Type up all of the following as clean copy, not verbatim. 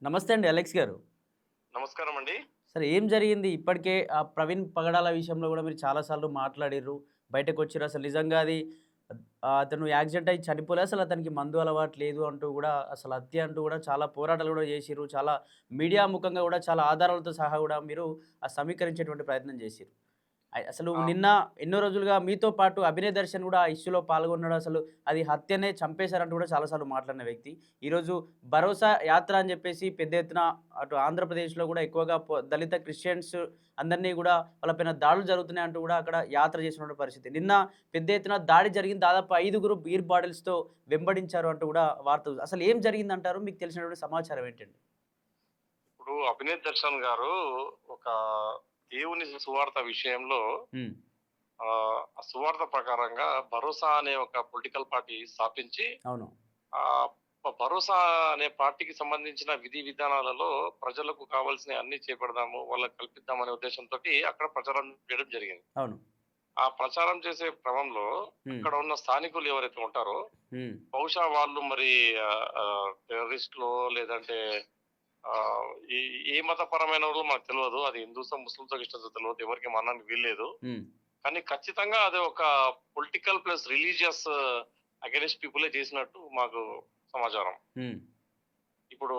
నమస్తే అండి అలెక్స్ గారు. నమస్కారం అండి. సరే ఏం జరిగింది? ఇప్పటికే ప్రవీణ్ పగడాల విషయంలో గూడా మీరు చాలా సార్లు మాట్లాడిర్రు. బయటకొచ్చిర్రు. అసలు నిజంగా అది అతను యాక్సిడెంట్ అయ్యి చనిపోలే. అసలు అతనికి మందు అలవాటు లేదు అంటూ గూడా అసలు హత్య అంటూ గూడా చాలా పోరాటాలు గూడా జేసిర్రు. చాలా మీడియా ముఖంగా గూడా చాలా ఆధారాలతో సహా గూడా మీరు సమీకరించేటువంటి ప్రయత్నం జేసిర్రు. అసలు ఆ! నిన్న ఎన్నో రోజులుగా మీతో పాటు అభినయ్ దర్శన్ గూడా ఆ ఇష్యూలో పాల్గొన్నాడు. అసలు అది హత్యనే చంపేశారంటూ గూడా చాలా సార్లు మాట్లాడిన వ్యక్తి. ఈరోజు భరోసా యాత్ర అని జెప్పేసి పెద్ద ఎత్తున అటు ఆంధ్రప్రదేశ్‌లో గూడా ఎక్కువగా దళిత క్రిస్టియన్స్ అందరిని గూడా వాళ్ళపైన దాడులు జరుగుతున్నాయంటూ గూడా అక్కడ యాత్ర చేసినటువంటి పరిస్థితి. నిన్న పెద్ద ఎత్తున దాడి జరిగింది. దాదాపు 5గురు బీర్ బాటిల్స్‌తో వెంబడించారు అంటూ గూడా వార్తలు. అసలు ఏం జరిగిందంటారు? మీకు తెలిసినటువంటి సమాచారం ఏంటండి? ఇప్పుడు 'అభినేత్ దర్శన్' గారు ఒక దేవుని సువార్త విషయంలో హ్మ్. ఆ సువార్త ప్రకారంగా 'భరోసా' అనే ఒక పొలిటికల్ పార్టీ స్థాపించి అవును. ఆహ్, 'భరోసా' అనే పార్టీకి సంబంధించిన విధి విధానాలలో ప్రజలకు కావాల్సినయి అన్నీ చేపడదాము, వాళ్ళకి కల్పిద్దాం అనే ఉద్దేశంతోటి అక్కడ ప్రచారం చేయడం జరిగింది. అవును. ఆ ప్రచారం చేసే క్రమంలో హ్మ్. అక్కడ ఉన్న స్థానికులు ఎవరైతే ఉంటారో హ్మ్. బహుశా వాళ్ళు మరి టెర్రరిస్ట్‌లో లేదంటే ఆహ్, ఈ ఏ మతపరమైనోళ్ళో మనకు తెలవదు. అది హిందూసో, ముస్లిమ్సో, క్రిస్టియన్సో తెలవదు. ఎవరికీ మనడానికి వీల్లేదు. హ్మ్. కానీ ఖచ్చితంగా అది ఒక పొలిటికల్ ప్లస్ రిలీజియస్ అగైన్స్ట్ పీపులే చేసినట్టు మాకు సమాచారం. హ్మ్. ఇప్పుడు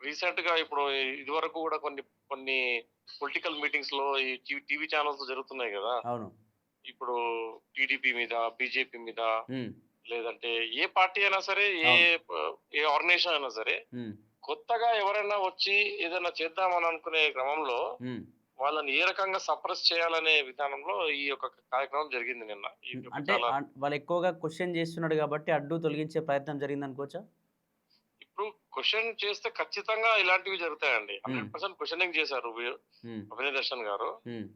రీసెంట్‌గా ఇప్పుడు ఇదివరకు గూడా కొన్ని కొన్ని పొలిటికల్ మీటింగ్స్‌లో ఈ టీవీ ఛానెల్స్ జరుగుతున్నాయి గదా! అవును. ఇప్పుడు టీడీపీ మీద, బీజేపీ మీద హ్మ్. లేదంటే ఏ పార్టీ అయినా సరే, అవును. ఏ ఆర్గనైజేషన్ అయినా సరే హ్మ్. కొత్తగా ఎవరైనా వచ్చి ఏదైనా చేద్దామని అనుకునే క్రమంలో, హ్మ్. వాళ్ళని ఏ రకంగా సప్రెస్ చేయాలనే విధానంలో ఈ యొక్క కార్యక్రమం జరిగింది నిన్న. హ్మ్. ఇది ఒక అంటే చాలా వాళ్ళెక్కువగా క్వెషన్ చేస్తున్నాడు గాబట్టి అడ్డు తొలగించే ప్రయత్నం జరిగిందనుకోవచ్చా? ఇప్పుడు క్వెషన్ చేస్తే ఖచ్చితంగా ఇలాంటివి జరుగుతాయండి. హ్మ్. 100% క్వెషనింగ్ చేశారు హ్మ్. అభినయ్ దర్శన్ గారు. హ్మ్.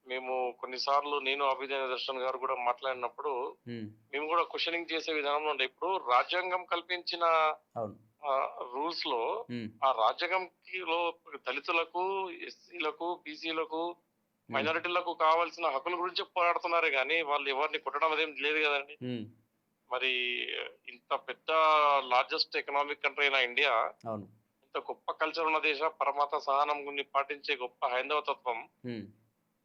మేము కొన్ని సార్లు నేను అభినయ్ దర్శన్ గారు కూడా మాట్లాడినప్పుడు, హ్మ్. మేము కూడా క్వెషనింగ్ చేసే విధానంలో ఉండే. ఇప్పుడు రాజ్యాంగం కల్పించిన అవును. రూల్స్‌లో హ్మ్. ఆ రాజ్యాంగంకిలో దళితులకు, ఎస్సీలకు, బీసీలకు, హ్మ్. మైనారిటీలకు కావాల్సిన హక్కుల గురించే పోరాడుతున్నారే గానీ, వాళ్ళు ఎవరిని కొట్టడం అదేం లేదు గదండీ! హ్మ్. మరి ఇంత పెద్ద లార్జెస్ట్ ఎకనామిక్ కంట్రీ అయిన ఇండియా, అవును. ఇంత గొప్ప కల్చర్ ఉన్న దేశం, పరమత సహనంని పాటించే గొప్ప హైందవ తత్వం, హ్మ్.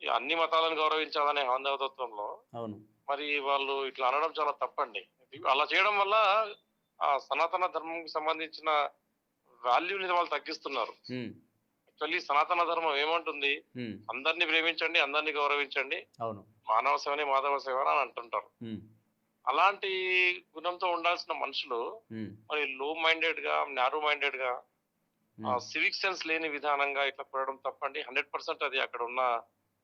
ఈ అన్ని మతాలను గౌరవించాలనే హైందవ తత్వంలో, అవును. మరి వాళ్ళు ఇట్లా అనడం చాలా తప్పండి. అలా చేయడం వల్ల ఆ సనాతన ధర్మంకి సంబంధించిన వాల్యూని వాళ్ళు తగ్గిస్తున్నారు. హ్మ్. యాక్చువల్లీ సనాతన ధర్మం ఏమంటుంది? హ్మ్. అందరిని ప్రేమించండి, అందరిని గౌరవించండి. అవును. మానవ సేవనే మాధవ సేవ అని అంటుంటారు. హ్మ్. అలాంటి గుణంతో ఉండాల్సిన మనుషులు హ్మ్. మరి లో మైండెడ్‌గా, నారో మైండెడ్‌గా హ్మ్. సివిక్ సెన్స్ లేని విధానంగా ఇట్లా కొట్టడం తప్పండి. 100% అది అక్కడున్న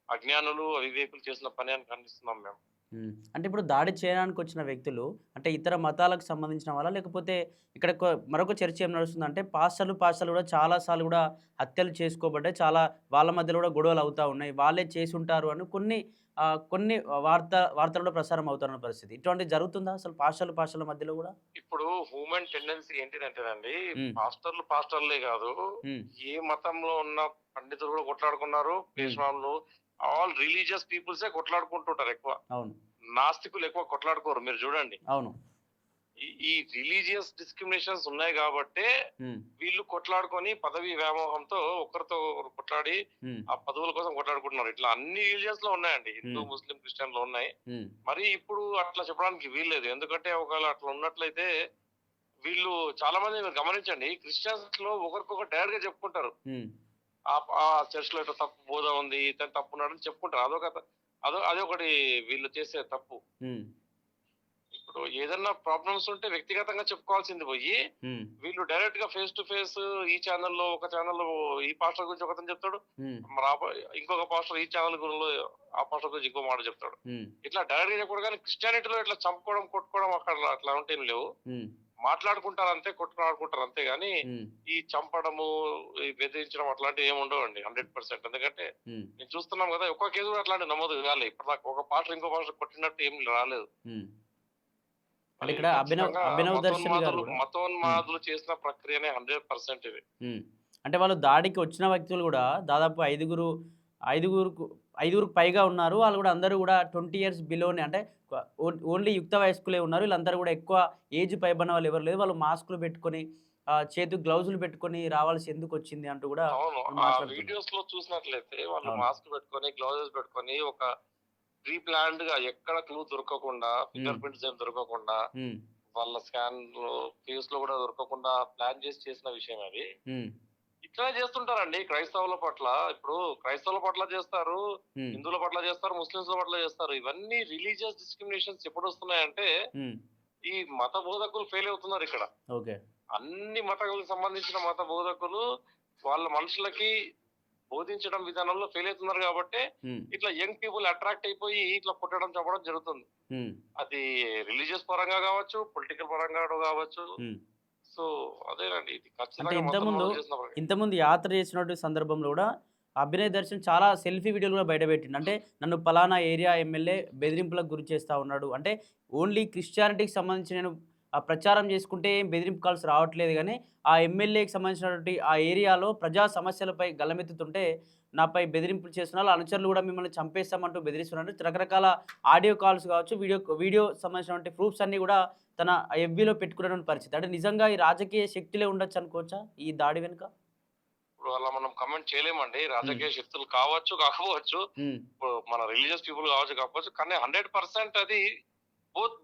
అజ్ఞానులు, అవివేకులు చేసిన పని అని ఖండిస్తున్నాం మేము. హ్మ్. అంటే ఇప్పుడు దాడి చేయడానికొచ్చిన వ్యక్తులు అంటే ఇతర మతాలకు సంబంధించిన వాళ్ళా? లేకపోతే ఇక్కడ మరొక చర్చ ఏం నడుస్తుందంటే పాస్టర్లు గూడా చాలా సార్లు గూడా హత్యలు చేసుకోబడ్డాయి. చాలా వాళ్ళ మధ్యలో గూడా గొడవలవుతా ఉన్నాయి. వాళ్ళే చేసుంటారు అని కొన్ని వార్తల్లో ప్రసారం అవుతున్న పరిస్థితి. ఇటువంటిది జరుగుతుందా అసలు పాస్టర్ల మధ్యలో గూడా? ఇప్పుడు హ్యూమన్ టెండెన్సీ ఏంటిదంటేనండి, హ్మ్. పాస్టర్లే గాదు, హ్మ్. ఏ మతంలో ఉన్న పండితులు గూడా కొట్లాడుకున్నారు. హ్మ్. పేష్వాములు ఆల్ రిలీజియస్ పీపుల్సే కొట్లాడుకుంటుంటారు ఎక్కువ. అవును. నాస్తికులు ఎక్కువ కొట్లాడుకోరు మీరు జూడండి. అవును. ఈ రిలీజియస్ డిస్క్రిమినేషన్స్ ఉన్నాయి గాబట్టే, హ్మ్. వీళ్ళు కొట్లాడుకొని పదవి వ్యామోహంతో ఒకరితో ఒకరు కొట్లాడి, హ్మ్. ఆ పదవుల కోసం కొట్లాడుకుంటున్నారు. ఇట్లా అన్ని రిలిజియన్స్‌లో ఉన్నాయండి. హిందూ, హ్మ్. ముస్లిం, క్రిస్టియన్‌లో ఉన్నాయి. హ్మ్. మరి ఇప్పుడు అట్లా చెప్పడానికి వీల్లేదు. ఎందుకంటే ఒకవేళ అట్లా ఉన్నట్లయితే, వీళ్ళు చాలా మంది మీరు గమనించండి. క్రిస్టియన్స్‌లో ఒకరికొకరు డైరెక్ట్‌గా చెప్పుకుంటారు. హ్మ్. ఆ చర్చ్‌లో ఇట్లా తప్పు బోధ ఉంది. ఇతను తప్పున్నాడని చెప్పుకుంటారు. అదొకటి వీళ్ళు చేసే తప్పు. హ్మ్. ఇప్పుడు ఏదన్నా ప్రాబ్లమ్స్ ఉంటే వ్యక్తిగతంగా చెప్పుకోవాల్సింది పోయి, హ్మ్. వీళ్ళు డైరెక్ట్‌గా ఫేస్ టు ఫేస్ ఒక ఛానెల్‌లో ఈ పాస్టర్ గురించి ఒకతను చెప్తాడు. హ్మ్. మరి ఇంకొక పాస్టర్ ఈ ఛానెల్ గురిలో ఆ పాస్టర్ గురించి ఇంకో మాట చెప్తాడు. హ్మ్. ఇట్లా డైరెక్ట్‌గా చెప్పడు గానీ క్రిస్టియానిటీలో ఇట్లా చంపుకోవడం, కొట్టుకోవడం అక్కడ అట్లా ఉంటేం లేవు. హ్మ్. మాట్లాడుకుంటారు అంతే, కొట్టుకుని అంతే గానీ, హ్మ్. ఈ చంపడము, ఈ బెదిరించడం అట్లాంటివి ఏమి ఉండవండి 100%. ఎందుకంటే హ్మ్. మేము చూస్తున్నాం గదా! ఒక్క కేసు కూడా అట్లాంటివి నమోదు కాలే. ఇప్పటిదాకా ఒక పాస్టర్ ఇంకో పాస్టర్ కొట్టినట్టు ఏమి రాలేదు. హ్మ్. అంటే మరి ఇక్కడ ఖచ్చితంగా అభినవ్ దర్శన్ గారు గూడా హ్మ్. మతోన్మాదులు చేసిన ప్రక్రియనే 100% ఇది. హ్మ్. అంటే వాళ్ళు దాడికి వచ్చిన వ్యక్తులు గూడా దాదాపు ఐదుగురుకు ఐదుగురికి పైగా ఉన్నారు. వాళ్ళు గూడా అందరూ గూడా 20 ఇయర్స్ బిలోనే అంటే ఓన్లీ యుక్త వయస్కులే ఉన్నారు. వీళ్ళందరూ గూడా ఎక్కువ ఏజ్ పైబడిన వాళ్ళు ఎవరు లేరు. వాళ్ళు మాస్కులు పెట్టుకొని చేతికి గ్లౌజులు పెట్టుకొని రావాల్సి ఎందుకొచ్చింది అంటూ కూడా అవును. వాళ్ళు ఆ మాట్లాడుతున్నారు. వీడియోస్ లో చూసినట్లయితే వాళ్ళు అవును. మాస్క్ పెట్టుకొని, గ్లౌజెస్ పెట్టుకొని ఒక ప్రీ ప్లాన్డ్‌గా ఎక్కడ క్లూ దొరకకుండా, హ్మ్. ఫింగర్ ప్రింట్స్ ఏం దొరకకుండా, హ్మ్. వాళ్ళ స్కాన్‌లో ఫేస్‌లో గూడా దొరకకుండా ప్లాన్ చేసి చేసిన విషయం అది. హ్మ్. ఇట్లనే చేస్తుంటారండి క్రైస్తవుల పట్ల. ఇప్పుడు క్రైస్తవుల పట్ల చేస్తారు, హ్మ్. హిందువుల పట్ల చేస్తారు, ముస్లిమ్స్‌ల పట్ల చేస్తారు. ఇవన్నీ రిలీజియస్ డిస్క్రిమినేషన్స్ ఎప్పుడొస్తున్నాయంటే, హ్మ్. ఈ మత బోధకులు ఫెయిల్ అవుతున్నారిక్కడ. ఓకే. అన్ని మతాలకు సంబంధించిన మత బోధకులు వాళ్ళ మనుషులకి బోధించడం విధానంలో ఫెయిల్ అవుతున్నారు గాబట్టే, హ్మ్. ఇట్లా యంగ్ పీపుల్ అట్రాక్ట్ అయిపోయి ఇట్లా కొట్టడం, చంపడం జరుగుతుంది. హ్మ్. అది రిలీజియస్ పరంగా గావచ్చు, పొలిటికల్ పరంగా గావచ్చు. హ్మ్. సో, అదేనండి. ఇది అంటే ఖచ్చితంగా ఇంతకుముందు, మతోన్మాదులు చేసిన పని. ఇంతకుముందు యాత్ర చేసినటువంటి సందర్భంలో గూడా అభినయ్ దర్శన్ చాలా సెల్ఫీ వీడియోలు గూడా బయటపెట్టిండు. అంటే నన్ను పలానా ఏరియా ఎమ్మెల్యే బెదిరింపులకు గురి చేస్తా ఉన్నాడు. అంటే ఓన్లీ క్రిస్టియానిటీకి సంబంధించి నేను ప్రచారం చేసుకుంటే ఏం బెదిరింపు కాల్స్ రావట్లేదు గానీ, ఆ ఎమ్మెల్యేకి సంబంధించినటువంటి ఆ ఏరియాలో ప్రజా సమస్యలపై గళమెత్తుతుంటే నాపై బెదిరింపులు చేస్తున్నారు. అనుచరులు గూడా మిమ్మల్ని చంపేస్తామంటూ బెదిరిస్తున్నారు. రకరకాల ఆడియో కాల్స్ కావచ్చు, వీడియో సంబంధించినటువంటి ప్రూఫ్స్ అన్నీ గూడా తన ఎఫ్‌బీలో పెట్టుకున్నటువంటి పరిస్థితి. అంటే నిజంగా ఈ రాజకీయ శక్తులే ఉండొచ్చనుకోవచ్చా ఈ దాడి వెనుక? ఇప్పుడు అలా మనం కామెంట్ చేయలేమండి. హ్మ్. రాజకీయ శక్తులు కావచ్చు, కాకపోవచ్చు. హ్మ్. ఇప్పుడు మన రిలీజియస్ పీపుల్ కావచ్చు, కాకపోవచ్చు. కానీ 100% అది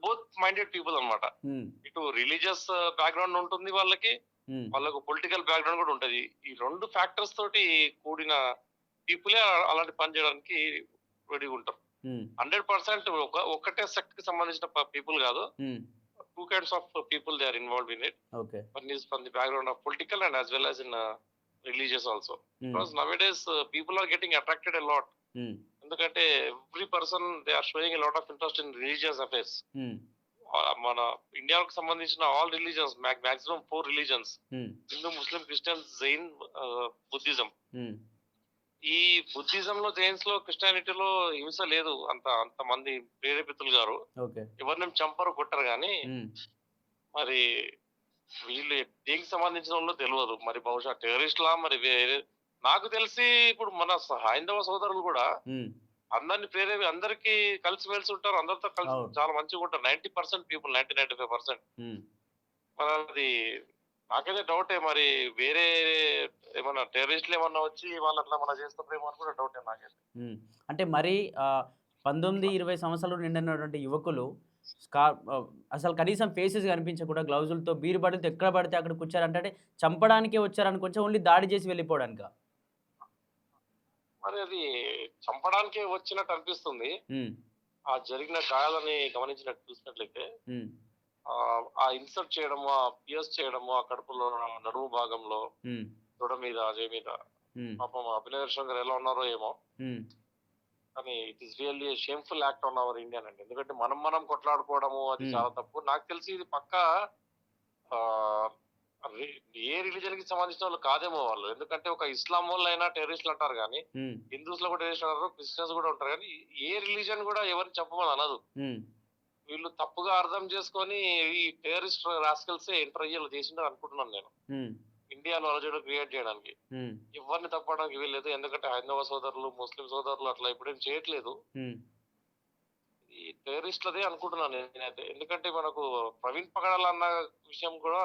బోత్ మైండెడ్ పీపుల్ అన్నమాట. హ్మ్. ఇటు రిలీజియస్ బ్యాక్‌గ్రౌండ్ ఉంటుంది వాళ్ళకి. హ్మ్. వాళ్ళకు పొలిటికల్ బ్యాక్‌గ్రౌండ్ కూడా ఉంటది. ఈ 2 ఫ్యాక్టర్స్ తోటి కూడిన పీపులే అలాంటి పని చేయడానికి రెడీగా ఉంటారు. హ్మ్. 100% ఒక్కటే సెక్ట్‌కి సంబంధించిన పీపుల్ కాదు. Hmm. 2 kinds of people they are involved in it. Okay. One is from the background of political and as well as in religious also. హ్మ్. Because nowadays people are getting attracted a lot. Hmm. ఎందుకంటే every person they are showing a lot of interest in religious affairs. Hmm. మన ఇండియాకు సంబంధించిన all religions maximum 4 religions, హ్మ్. హిందూ, ముస్లిం, Christian, Jain, Buddhism. హ్మ్. ఈ బుద్ధిజంలో, Jains లో, క్రిస్టియానిటీలో హింస లేదు. అంత మంది ప్రేరేపితులు గారు ఓకే. ఎవరినేం చంపరు, కొట్టరు గానీ హ్మ్. మరి వీళ్ళు దేనికి సంబంధించిన వాళ్ళో తెలవదు. మరి బహుశా టెర్రరిస్ట్‌లా మరి వేరే, నాకు తెలిసి ఇప్పుడు మన హైందవ సోదరులు గూడా హ్మ్. అందరిని అందరికీ కలిసిమెలిసి ఉంటారు. అందరితో కలిసి అవును. చాలా మంచిగుంటారు. 90% పీపుల్, 95% హ్మ్. మరది నాకైతే డౌటే మరి వేరే ఏమన్నా టెర్రరిస్ట్‌లు ఏమన్నా వచ్చి వాళ్ళు అట్లా ఏమన్నా చేస్తారేమో అని కూడా డౌటే నాకైతే. హ్మ్. అంటే మరీ 19, 20 సంవత్సరాలు నిండినటువంటి యువకులు స్కా ఆహ్, అసలు కనీసం ఫేసెస్ కనిపించకుండా గ్లౌజులతో, బీర్ బాటిల్‌తో ఎక్కడ పడితే అక్కడ కూర్చారంటే అంటే చంపడానికే వచ్చారనుకోవచ్చా? ఓన్లీ దాడి చేసి వెళ్ళిపోవడానికా? మరి అది చంపడానికే వచ్చినట్టు అనిపిస్తుంది. హ్మ్. ఆ జరిగిన గాయాలని గమనించినట్టు చూసినట్లయితే హ్మ్. ఆ ఇన్సర్ట్ చేయడము, ఆ పియర్స్ చేయడము, ఆ కడుపులో, నడుము భాగంలో, హ్మ్. తొడ మీద, చెయ్యి మీద. హ్మ్. పాపం అభినయ దర్శన్ గారు ఎలా ఉన్నారో ఏమో! హ్మ్. కానీ it is really a shameful act on our Indian అండి. ఎందుకంటే మనం కొట్లాడుకోవడము అది హ్మ్. చాలా తప్పు. నాకు తెలిసి ఇది పక్కా ఆహ్, రి ఏ రిలిజియన్‌కి సంబంధించిన వాళ్ళు కాదేమో వాళ్ళు. ఎందుకంటే ఒక ఇస్లాం వోళ్ళైనా టెర్రరిస్ట్‌లు అంటారు గానీ, హ్మ్. హిందూస్‌లో కూడా టెర్రరిస్ట్‌లు అంటారు, క్రిస్టియన్స్ కూడా ఉంటారు గానీ, ఏ రిలిజియన్ కూడా ఎవరిని చంపమని అనదు. హ్మ్. వీళ్ళు తప్పుగా అర్థం చేసుకొని ఈ టెర్రరిస్ట్ రాస్కెల్సే ఎంటర్ అయ్యేలా చేసిండ్రు అనుకుంటున్నాను నేను. హ్మ్. ఇండియాలో అలజడి క్రియేట్ చేయడానికి. హ్మ్. ఎవరిని తప్పడానికి వీల్లేదు. ఎందుకంటే హైందవ సోదరులు, ముస్లిం సోదరులు అట్లా ఇప్పుడేం చేయట్లేదు. హ్మ్. ఈ టెర్రరిస్ట్‌లదే అనుకుంటున్నాను నేనైతే. ఎందుకంటే మనకు ప్రవీణ్ పగడాల అన్న విషయం కూడా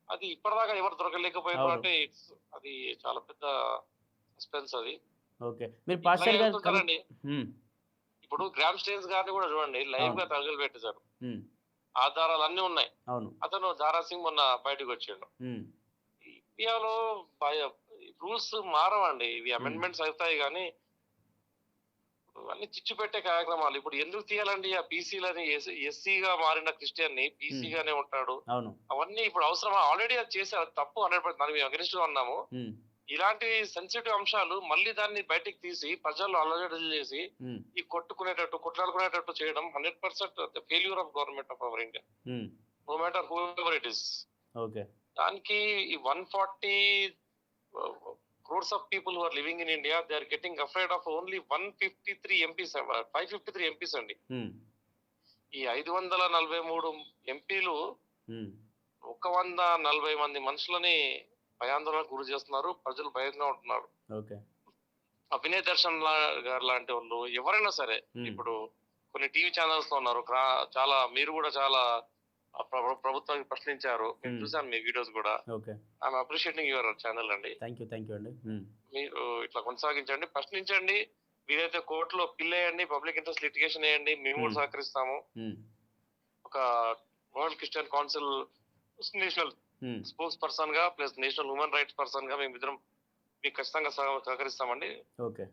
అది ఇప్పటిదాకా ఎవరు దొరకలేకపోయిర్రు అవును. అంటే అది చాలా పెద్ద సస్పెన్స్ అది. ఓకే. మీరు ఇట్లాగే పాస్టర్ గారు వెళ్తుంటారండి. హ్మ్. ఇప్పుడు గ్రామ్ స్టేన్స్ గారిని కూడా చూడండి, అవును. లైవ్‌గా తగలబెట్టేశారు. హ్మ్. ఆధారాలన్నీ ఉన్నాయి. అవును. అతను దారా సింగ్ మొన్న బయటకొచ్చిండు. హ్మ్. ఇండియాలో భయ రూల్స్ మారవండి. ఇవి హ్మ్. అమెండ్మెంట్స్ అవుతాయి గానీ, అన్నీ చిచ్చు పెట్టే కార్యక్రమాలు. ఇప్పుడు ఎందుకు తీయాలండి ఆ బీసీలని? ఎస్సీగా మారిన క్రిస్టియన్‌ని హ్మ్. బీసీగానే ఉంటాడు. అవును. అవన్నీ ఇప్పుడు అవసరమా? ఆల్రెడీ అది చేసారు. అది తప్పు 100%. దాన్ని మేము అగెయిన్స్ట్‌గా ఉన్నాము. హ్మ్. ఇలాంటి సెన్సిటివ్ అంశాలు మళ్ళీ దాన్ని బయటికి తీసి ప్రజల్లో అల్లజడులు చేసి హ్మ్. ఈ కొట్లాడుకునేటట్టు చేయడం 100% the failure of government of our India. Hmm. No matter whoever it is. Okay. దానికి ఈ 140 crores of people who are living in India, they are getting afraid of only 153 MPs, 553 MPs అండి. హ్మ్. ఈ 543 ఎంపీలు హ్మ్. 140 మంది మనుషులని భయాందోళనకు గురి చేస్తున్నారు. ప్రజలు భయంగా ఉంటున్నారు. ఓకే. అభినయ్ దర్శన్ గారు లాంటి వాళ్ళు ఎవరైనా సరే, హ్మ్. ఇప్పుడు కొన్ని టీవీ ఛానల్స్ లో ఉన్నారు. చాలా మీరు కూడా చాలా ప్రభుత్వాన్ని ప్రశ్నించారు. నేను చూసాను మీ వీడియోస్ కూడా. Okay. I'm appreciating your channel అండి. థ్యాంక్ యూ అండి. మీరు ఇట్లా కొనసాగించండి, ప్రశ్నించండి. వీలైతే కోర్టులో పిల్ వేయండి, పబ్లిక్ ఇంట్రెస్ట్ లిటిగేషన్ వేయండి, మేము కూడా సహకరిస్తాము. ఒక world Christian council national spokesperson గా plus national human rights person గా మేము ఇద్దరం మీకు ఖచ్చితంగా సహకరిస్తామండి. ఓకే.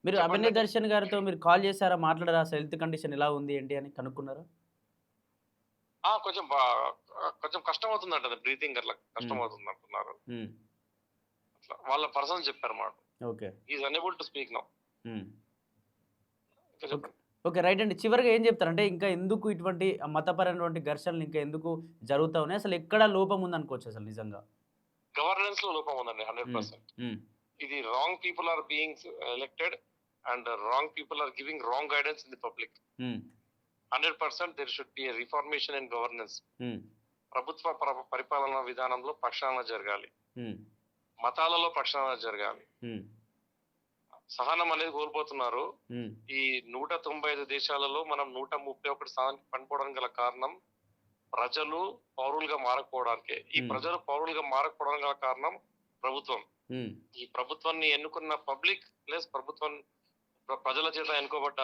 మీరు అభినయ్ దర్శన్ గారితో మీరు కాల్ చేశారా, మాట్లాడారా? అసలు హెల్త్ కండిషన్ ఎలా ఉంది ఏంటి అని కనుక్కున్నారా? కొంచెం కొంచెం కష్టం అవుతుందంట, బ్రీతింగ్ అట్లా కష్టం అవుతుంది అంటున్నారు. అట్లా వాళ్ళ పర్సన్ చెప్పారు మాట. Okay. Is unable to speak now. Okay, right అండి. చివరిగా ఏం చెప్తారు అంటే ఇంకా ఎందుకు ఇటువంటి మతపరమైనటువంటి ఘర్షణలు ఇంకా ఎందుకు జరుగుతా ఉన్నాయి? అసలు ఎక్కడ లోపం ఉందనుకోవచ్చు అసలు నిజంగా? గవర్నెన్స్ లో లోపం ఉందండి 100%. ఇది wrong people are being elected and wrong people are giving wrong guidance in the public. 100% there should be a reformation in governance. ప్రభుత్వ పరిపాలన విధానంలో ప్రక్షాళన జరగాలి, మతాలలో ప్రక్షాళన జరగాలి. సహనం అనేది కోల్పోతున్నారు. ఈ 195 దేశాలలో మనం 131 స్థానానికి పడిపోవడానికి గల కారణం ప్రజలు పౌరులుగా మారకపోవడానికే. ఈ ప్రజలు పౌరులుగా మారకపోవడానికి గల కారణం ప్రభుత్వం. ఈ ప్రభుత్వాన్ని ఎన్నుకున్న పబ్లిక్ ప్లస్ ప్రభుత్వం ప్రజల చేత ఎన్నుకోబడ్డ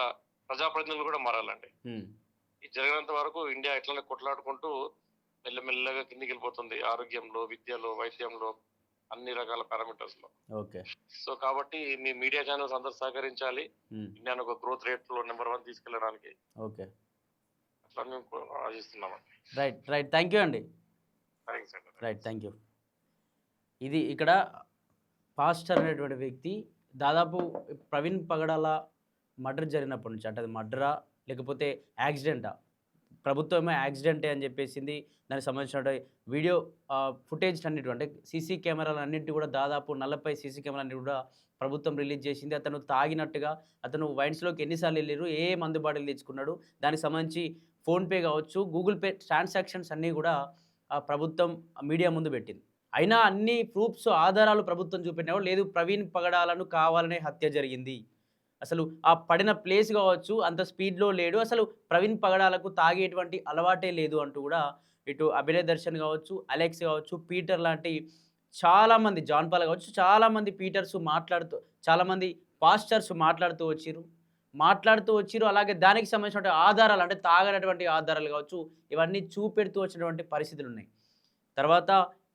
ప్రజాప్రతినిధులు కూడా మారాలండి. ఇది జరిగినంత వరకు ఇండియా ఇట్లనే కొట్లాడుకుంటూ మెల్లమెల్లగా కిందికి వెళ్ళిపోతుంది, ఆరోగ్యంలో, విద్యలో, వైద్యంలో, అన్ని రకాల పారామీటర్స్ లో. ఓకే. సో కాబట్టి మీ మీడియా ఛానల్స్ అందరూ సహకరించాలి ఇండియాను ఒక గ్రోత్ రేట్ లో నెంబర్ 1 తీసుకెళ్ళడానికి. ఓకే, అట్లా మేము ఆశిస్తున్నామండి. రైట్ థ్యాంక్ యూ అండి. థ్యాంక్స్ అండి. Right, thank you. ఇది ఇక్కడ పాస్టర్ అనేటువంటి వ్యక్తి దాదాపు ప్రవీణ్ పగడాల మర్డర్ జరిగినప్పటి నుంచి, అంటే అది మర్డరా లేకపోతే యాక్సిడెంటా, ప్రభుత్వమే యాక్సిడెంటే అని చెప్పేసింది. దానికి సంబంధించిన వీడియో ఫుటేజ్ అన్నిటి, అంటే సీసీ కెమెరాలు అన్నింటి కూడా దాదాపు 40 సీసీ కెమెరాలు అన్నిటి కూడా ప్రభుత్వం రిలీజ్ చేసింది. అతను తాగినట్టుగా, అతను వైన్స్లోకి ఎన్నిసార్లు వెళ్ళారు, ఏ మందు బాటిల్ తెచ్చుకున్నాడు, దానికి సంబంధించి ఫోన్పే కావచ్చు, గూగుల్ పే ట్రాన్సాక్షన్స్ అన్నీ కూడా ప్రభుత్వం మీడియా ముందు పెట్టింది. అయినా అన్ని ప్రూఫ్స్, ఆధారాలు ప్రభుత్వం చూపెట్టినా లేదు ప్రవీణ్ పగడాలను కావాలనే హత్య జరిగింది, అసలు ఆ పడిన ప్లేస్ కావచ్చు అంత స్పీడ్లో లేడు, అసలు ప్రవీణ్ పగడాలకు తాగేటువంటి అలవాటే లేదు అంటూ కూడా ఇటు అభినయ్ దర్శన్ కావచ్చు, అలెక్స్ కావచ్చు, పీటర్ లాంటి చాలామంది, జాన్ పాల్ కావచ్చు, చాలామంది పీటర్స్ మాట్లాడుతూ, చాలామంది పాస్టర్స్ మాట్లాడుతూ వచ్చిరు. అలాగే దానికి సంబంధించిన ఆధారాలు, అంటే తాగనటువంటి ఆధారాలు కావచ్చు, ఇవన్నీ చూపెడుతూ వచ్చినటువంటి పరిస్థితులు ఉన్నాయి. తర్వాత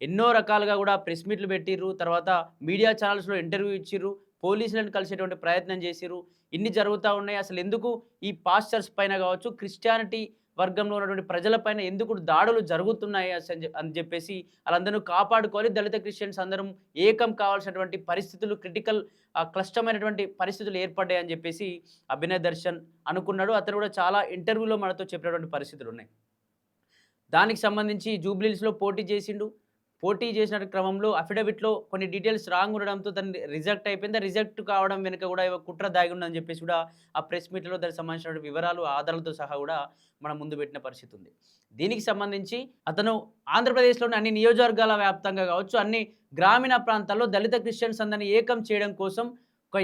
ఎన్నో రకాలుగా కూడా ప్రెస్ మీట్లు పెట్టిర్రు, తర్వాత మీడియా ఛానల్స్లో ఇంటర్వ్యూ ఇచ్చిర్రు, పోలీసులను కలిసేటువంటి ప్రయత్నం చేసిర్రు. ఇన్ని జరుగుతూ ఉన్నాయి. అసలు ఎందుకు ఈ పాస్టర్స్ పైన కావచ్చు, క్రిస్టియానిటీ వర్గంలో ఉన్నటువంటి ప్రజలపైన ఎందుకు దాడులు జరుగుతున్నాయి అని చెప్పేసి వాళ్ళందరూ కాపాడుకోవాలి, దళిత క్రిస్టియన్స్ అందరం ఏకం కావాల్సినటువంటి పరిస్థితులు, క్లిష్టమైనటువంటి పరిస్థితులు ఏర్పడ్డాయి అని చెప్పేసి అభినయ్ దర్శన్ అనుకున్నాడు. అతను కూడా చాలా ఇంటర్వ్యూలో మనతో చెప్పినటువంటి పరిస్థితులు ఉన్నాయి. దానికి సంబంధించి జూబ్లీహిల్స్లో పోటీ చేసిన క్రమంలో అఫిడవిట్లో కొన్ని డీటెయిల్స్ రాంగ్ ఉండడంతో దాన్ని రిజెక్ట్ అయిపోయింది. రిజెక్ట్ కావడం వెనుక కూడా కుట్ర దాగి ఉందని చెప్పేసి కూడా ఆ ప్రెస్ మీట్లో దానికి సంబంధించిన వివరాలు, ఆధారాలతో సహా కూడా మనం ముందు పెట్టిన పరిస్థితి ఉంది. దీనికి సంబంధించి అతను ఆంధ్రప్రదేశ్లోని అన్ని నియోజకవర్గాల వ్యాప్తంగా కావచ్చు, అన్ని గ్రామీణ ప్రాంతాల్లో దళిత క్రిస్టియన్స్ అందరినీ ఏకం చేయడం కోసం ఒక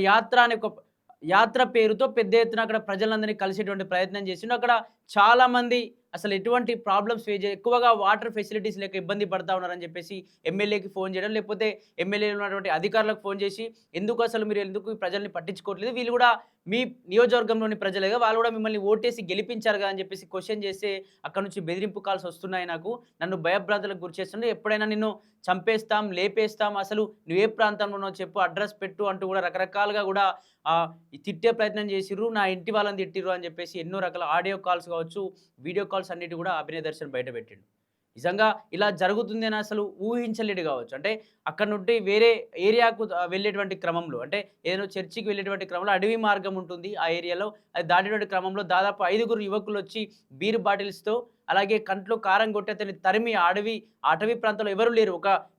యాత్ర పేరుతో పెద్ద ఎత్తున అక్కడ ప్రజలందరినీ కలిసేటువంటి ప్రయత్నం చేసిండు. అక్కడ చాలామంది అసలు ఎటువంటి ప్రాబ్లమ్స్ ఫేస్ ఎక్కువగా వాటర్ ఫెసిలిటీస్ లేక ఇబ్బంది పడతా ఉన్నారని చెప్పేసి ఎమ్మెల్యేకి ఫోన్ చేయడం, లేకపోతే ఎమ్మెల్యేలు ఉన్నటువంటి అధికారులకు ఫోన్ చేసి మీరు ఎందుకు ప్రజల్ని పట్టించుకోవట్లేదు, వీళ్ళు కూడా మీ నియోజకవర్గంలోని ప్రజలేగా, వాళ్ళు కూడా మిమ్మల్ని ఓటేసి గెలిపించారు కదా అని చెప్పేసి క్వశ్చన్ చేస్తే అక్కడ నుంచి బెదిరింపు కాల్స్ వస్తున్నాయి, నన్ను భయభ్రాంతులకు గురి చేస్తుంటే, ఎప్పుడైనా నిన్ను చంపేస్తాం, లేపేస్తాం, అసలు నువ్వు ఏ ప్రాంతంలో ఉన్నావు చెప్పు, అడ్రస్ పెట్టు అంటూ కూడా రకరకాలుగా కూడా తిట్టే ప్రయత్నం చేసిర్రు. నా ఇంటి వాళ్ళని తిట్టిర్రు అని చెప్పేసి ఎన్నో రకాల ఆడియో కాల్స్ కావచ్చు, వీడియో కాల్స్ అన్నిటి కూడా అభినయ్ దర్శన్ బయట పెట్టిండు. నిజంగా ఇలా జరుగుతుంది అని అసలు ఊహించలేడు కావచ్చు. అంటే అక్కడ నుండి వేరే ఏరియాకు వెళ్ళేటువంటి క్రమంలో, అంటే ఏదో చర్చికి వెళ్ళేటువంటి క్రమంలో అడవి మార్గం ఉంటుంది ఆ ఏరియాలో, అది దాటేటువంటి క్రమంలో దాదాపు 5 యువకులు వచ్చి బీర్ బాటిల్స్తో, అలాగే కంట్లో కారం కొట్టి అతన్ని తరిమి అటవీ ప్రాంతంలో ఎవరు లేరు,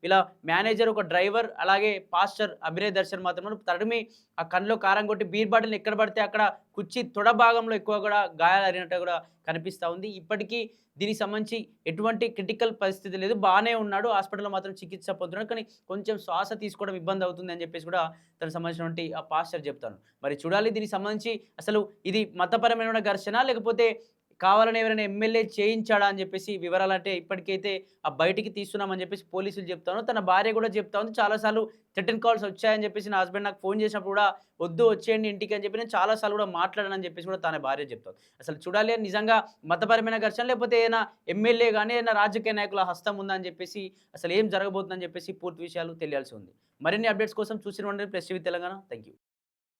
ఇలా మేనేజర్, ఒక డ్రైవర్, అలాగే పాస్టర్ అభినయ్ దర్శన్ మాత్రం తరిమి ఆ కంట్లో కారం కొట్టి బీర్ బాటిల్ని ఎక్కడ పడితే అక్కడ కుర్చీ తొడ భాగంలో ఎక్కువ కూడా గాయాలైనట్టు కూడా కనిపిస్తూ ఉంది. ఇప్పటికీ దీనికి సంబంధించి ఎటువంటి క్రిటికల్ పరిస్థితి లేదు, బాగానే ఉన్నాడు, హాస్పిటల్లో మాత్రం చికిత్స పొందుతున్నాడు, కానీ కొంచెం శ్వాస తీసుకోవడం ఇబ్బంది అవుతుంది అని చెప్పేసి కూడా దానికి సంబంధించినటువంటి ఆ పాస్టర్ చెప్తాను. మరి చూడాలి దీనికి సంబంధించి అసలు ఇది మతపరమైన ఘర్షణ లేకపోతే కావాలని ఎవరైనా ఎమ్మెల్యే చేయించాడా అని చెప్పేసి వివరాలంటే ఇప్పటికైతే బయటికి తీస్తున్నామని చెప్పేసి పోలీసులు చెప్తాను. తన భార్య కూడా చెప్తా ఉంది. చాలాసార్లు రిటర్న్ కాల్స్ వచ్చాయని చెప్పేసి నా హస్బెండ్ నాకు ఫోన్ చేసినప్పుడు కూడా వద్దు వచ్చేయండి ఇంటికి అని చెప్పి నేను చాలా సార్లు కూడా మాట్లాడానని చెప్పేసి కూడా తన భార్య చెప్తాను. అసలు చూడాలి నిజంగా మతపరమైన ఘర్షణ లేకపోతే ఏదైనా ఎమ్మెల్యే గాని ఏదైనా రాజకీయ నాయకుల హస్తం ఉందా అని చెప్పేసి అసలు ఏం జరగబోతుందని చెప్పేసి పూర్తి విషయాలు తెలియాల్సి ఉంది. మరిన్ని అప్డేట్స్ కోసం చూసి ఉండండి ప్రెస్ టీవీ తెలంగాణ. థాంక్యూ.